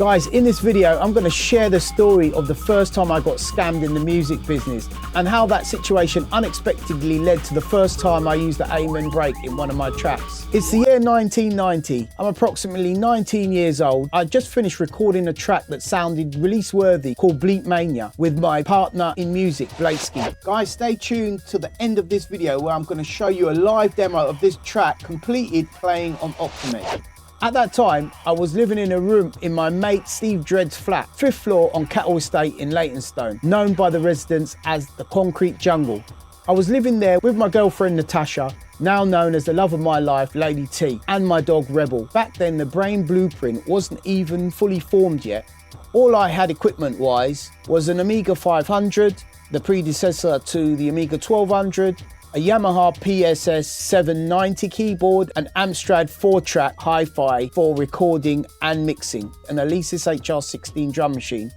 Guys, in this video, I'm going to share the story of the first time I got scammed in the music business and how that situation unexpectedly led to the first time I used the amen break in one of my tracks. It's the year 1990. I'm approximately 19 years old. I just finished recording a track that sounded release worthy called Bleet Mania with my partner in music, Bleet. Guys, stay tuned to the end of this video where I'm going to show you a live demo of this track completed playing on Optimate. At that time, I was living in a room in my mate Steve Dredd's flat, 5th floor on Cattle Estate in Leytonstone, known by the residents as the Concrete Jungle. I was living there with my girlfriend Natasha, now known as the love of my life, Lady T, and my dog Rebel. Back then, the brain blueprint wasn't even fully formed yet. All I had equipment-wise was an Amiga 500, the predecessor to the Amiga 1200, a Yamaha PSS 790 keyboard, an Amstrad 4-track hi-fi for recording and mixing, an Alesis HR16 drum machine.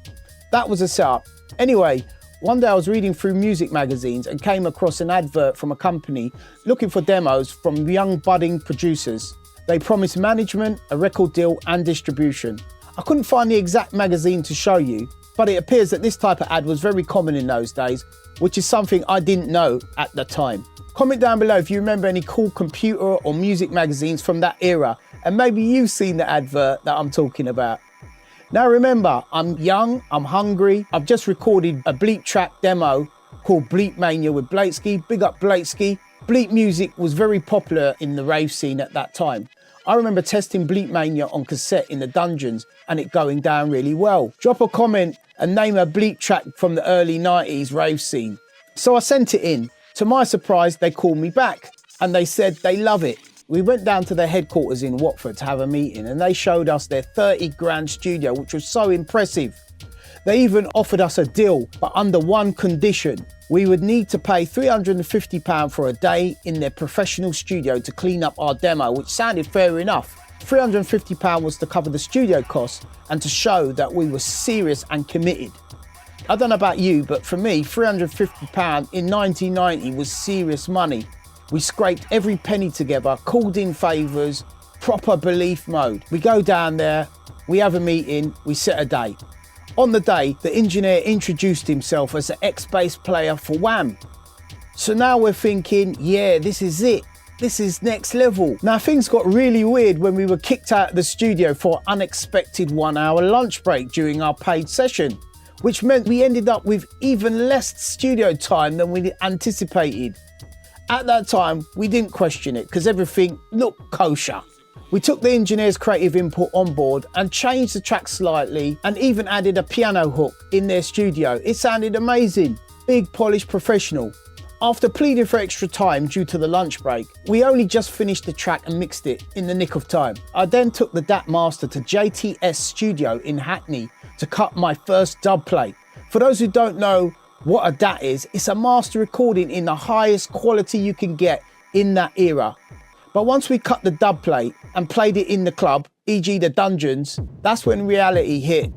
That was a setup. Anyway, one day I was reading through music magazines and came across an advert from a company looking for demos from young budding producers. They promised management, a record deal and distribution. I couldn't find the exact magazine to show you, but it appears that this type of ad was very common in those days, which is something I didn't know at the time. Comment down below if you remember any cool computer or music magazines from that era, and maybe you've seen the advert that I'm talking about. Now remember, I'm young, I'm hungry, I've just recorded a Bleet track demo called Bleet Mania with Bleet. Big up Bleet. Bleet music was very popular in the rave scene at that time. I remember testing Bleet Mania on cassette in the dungeons and it going down really well. Drop a comment and name a Bleet track from the early 90s rave scene. So I sent it in. To my surprise, they called me back and they said they love it. We went down to their headquarters in Watford to have a meeting and they showed us their 30 grand studio, which was so impressive. They even offered us a deal, but under one condition. We would need to pay £350 for a day in their professional studio to clean up our demo, which sounded fair enough. £350 was to cover the studio costs and to show that we were serious and committed. I don't know about you, but for me, £350 in 1990 was serious money. We scraped every penny together, called in favours, proper belief mode. We go down there, we have a meeting, we set a day. On the day, the engineer introduced himself as an ex-bass player for Wham. So now we're thinking, yeah, this is it. This is next level. Now things got really weird when we were kicked out of the studio for an unexpected 1-hour lunch break during our paid session, which meant we ended up with even less studio time than we anticipated. At that time, we didn't question it because everything looked kosher. We took the engineer's creative input on board and changed the track slightly and even added a piano hook in their studio. It sounded amazing, big, polished, professional. After pleading for extra time due to the lunch break, we only just finished the track and mixed it in the nick of time. I then took the DAT master to JTS Studio in Hackney to cut my first dubplate. For those who don't know what a DAT is, it's a master recording in the highest quality you can get in that era. But once we cut the dubplate and played it in the club, e.g. the dungeons, that's when reality hit.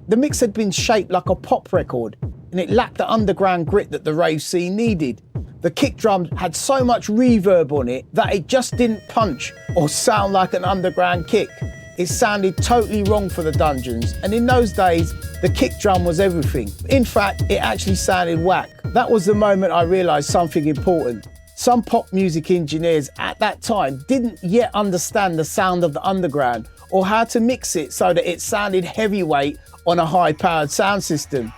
The mix had been shaped like a pop record and it lacked the underground grit that the rave scene needed. The kick drum had so much reverb on it that it just didn't punch or sound like an underground kick. It sounded totally wrong for the dungeons, and in those days, the kick drum was everything. In fact, it actually sounded whack. That was the moment I realised something important. Some pop music engineers at that time didn't yet understand the sound of the underground or how to mix it so that it sounded heavyweight on a high-powered sound system.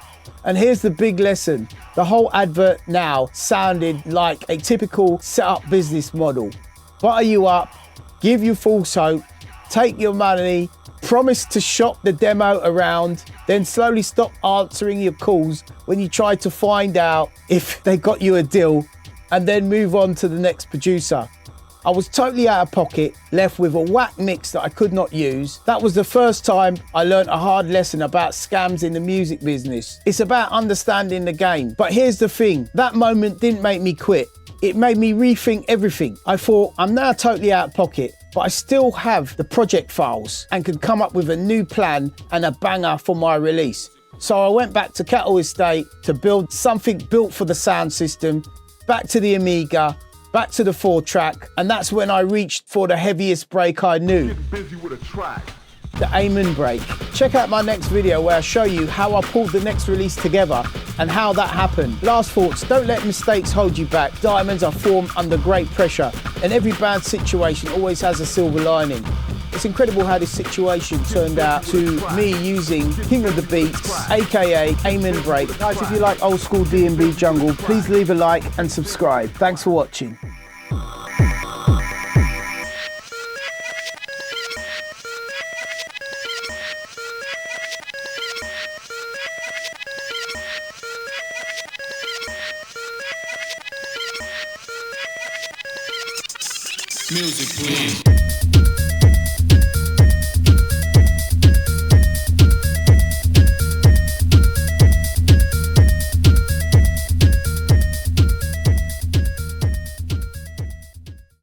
And here's the big lesson. The whole advert now sounded like a typical set-up business model. Butter you up, give you false hope, take your money, promise to shop the demo around, then slowly stop answering your calls when you try to find out if they got you a deal, and then move on to the next producer. I was totally out of pocket, left with a whack mix that I could not use. That was the first time I learned a hard lesson about scams in the music business. It's about understanding the game. But here's the thing, that moment didn't make me quit. It made me rethink everything. I thought, I'm now totally out of pocket, but I still have the project files and could come up with a new plan and a banger for my release. So I went back to Cattle Estate to build something built for the sound system, back to the Amiga, back to the 4-track, and that's when I reached for the heaviest break I knew. Get busy with a track. the Amen break. Check out my next video where I show you how I pulled the next release together and how that happened. Last thoughts, don't let mistakes hold you back. Diamonds are formed under great pressure, and every bad situation always has a silver lining. It's incredible how this situation turned out to me using King of the Beats, aka Amen Break. Guys, if you like old school D&B jungle, please leave a like and subscribe. Thanks for watching. Music, please.